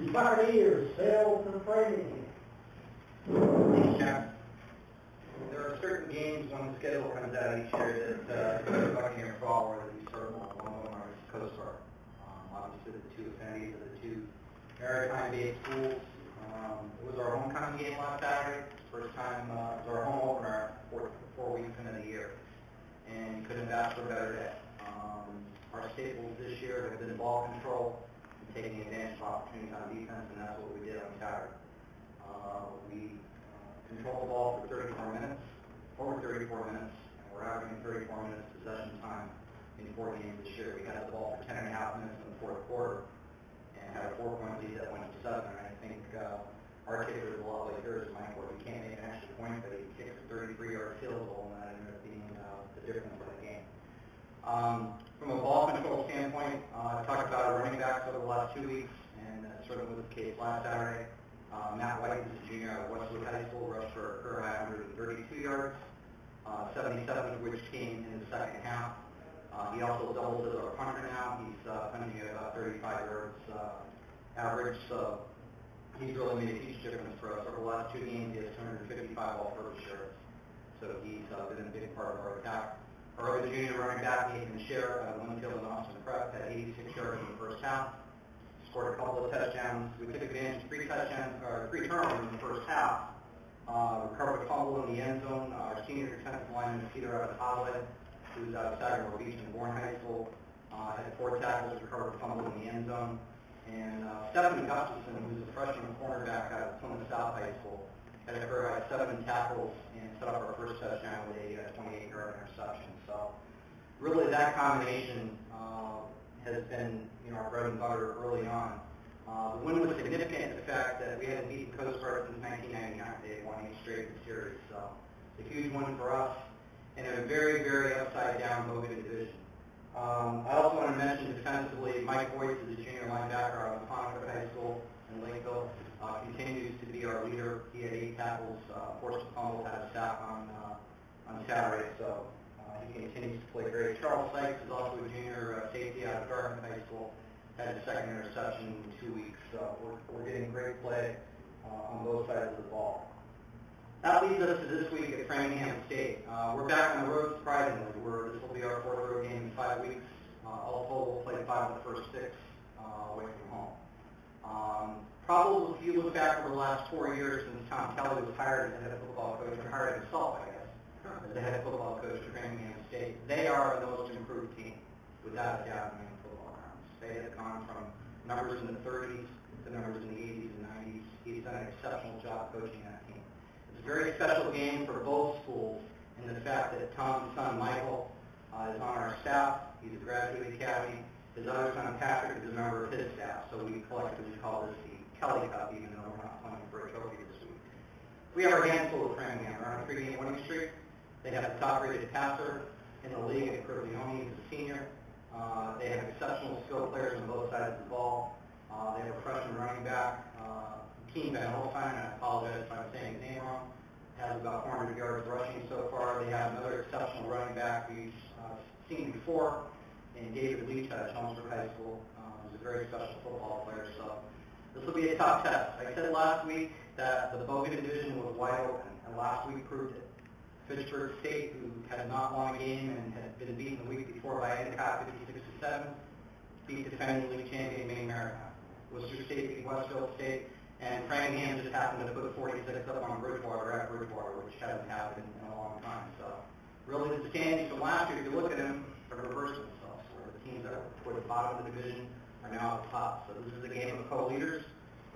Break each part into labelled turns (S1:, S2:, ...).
S1: Party or sale for training.
S2: Yeah. There are certain games when the schedule comes out each year that Buccaneer fall where you start one of them are Coast Guard. Obviously the two affinities of the two Maritime-based schools. It was our homecoming game last Saturday. First time, it was our home opener four weeks into the year. And you couldn't have asked for a better day. Our staples this year have been ball control and taking advantage of opportunities on defense, and that's what we did on Saturday. We controlled the ball for 34 minutes, over 34 minutes, and we're averaging 34 minutes possession time in 4 games this year. We had the ball for 10 and a half minutes in the fourth quarter and had a 4-point lead that went to 7. And I think our kicker is a lot like yours, Mike, where he can't make an extra point, but he kicks a 33-yard field goal, and that ended up being the difference for the game. From a ball control standpoint, I talked about our running backs over the last 2 weeks, and certainly was the case last Saturday. Matt White, who's a junior out of Westwood High School, rushed for a career high 132 yards, 77 of which came in the second half. He also doubles as our punter now. He's punting at about 35 yards average, so he's really made a huge difference for us. Over the last 2 games, he has 255 all-purpose yards, so he's been a big part of our attack. Our other junior running back, Nathan Share, out of Winfield and Austin Prep, had 86 yards in the first half. Scored a couple of touchdowns. We took advantage of 3 turnovers in the first half. Recovered a fumble in the end zone. Our senior defensive lineman, Peter out of Hollywood, who's out of Sagamore Beach and Bourne High School, had 4 tackles, recovered a fumble in the end zone. And Stephen Gustafson, who's a freshman cornerback out of Plymouth South High School, had a career high 7 tackles and set up our first touchdown with a 28-yard interception. So really that combination has been our bread and butter early on. The win was significant in the fact that we hadn't beaten Coast Guard since 1999. They had won 8 straight in the series. So it's a huge win for us and a very, very upside-down Bogan division. I also want to mention defensively, Mike Boyce is a junior linebacker out of Ponca High School in Lakeville. Continues to be our leader. He had 8 tackles, forced a fumble, had a sack on Saturday, so he continues to play great. Charles Sykes is also a junior safety out of Dartmouth High School. Had his second interception in 2 weeks, so we're getting great play on both sides of the ball. That leads us to this week at Framingham State. We're back on the road surprisingly. This will be our 4th road game in 5 weeks. All told, we'll play 5 of the first 6 away from home. Probably if you look back over the last 4 years since Tom Kelly was hired as the head football coach, or hired himself, I guess, as the head football coach at Framingham State, they are the most improved team, without a doubt, in football grounds. They have gone from numbers in the 30s to numbers in the 80s and 90s. He's done an exceptional job coaching that team. It's a very special game for both schools in the fact that Tom's son, Michael, is on our staff. He's a graduate of the academy. His other son, Patrick, is a member of his staff, so we collectively call this the Kelly Cup, even though we're not playing for a trophy this week. We have our hands full of Framingham. We're on a 3-game winning streak. They have the top-rated passer in the league at Curleone. He's a senior. They have exceptional skill players on both sides of the ball. They have a freshman running back, Team Van Holstein. I apologize if I'm saying his name wrong. Has about 400 yards rushing so far. They have another exceptional running back we've seen before, and David Leach out of Chelmsford High School. He's a very special football player. So this will be a tough test. I said last week that the Bogan division was wide open, and last week proved it. Fitchburg State, who had not won a game and had been beaten the week before by Endicott 56-7, beat defending league champion Maine Maritime. Worcester State beat Westfield State, and Framingham just happened to put 46 up on Bridgewater at Bridgewater, which hasn't happened in a long time. So really the standings from last year, if you look at them, are reversing themselves, where the teams that were at the bottom of the division are now at the top. So this is a game of co-leaders.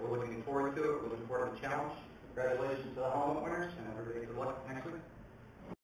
S2: We're looking forward to it. We're looking forward to the challenge. Congratulations to the home winners, and everybody good luck next week.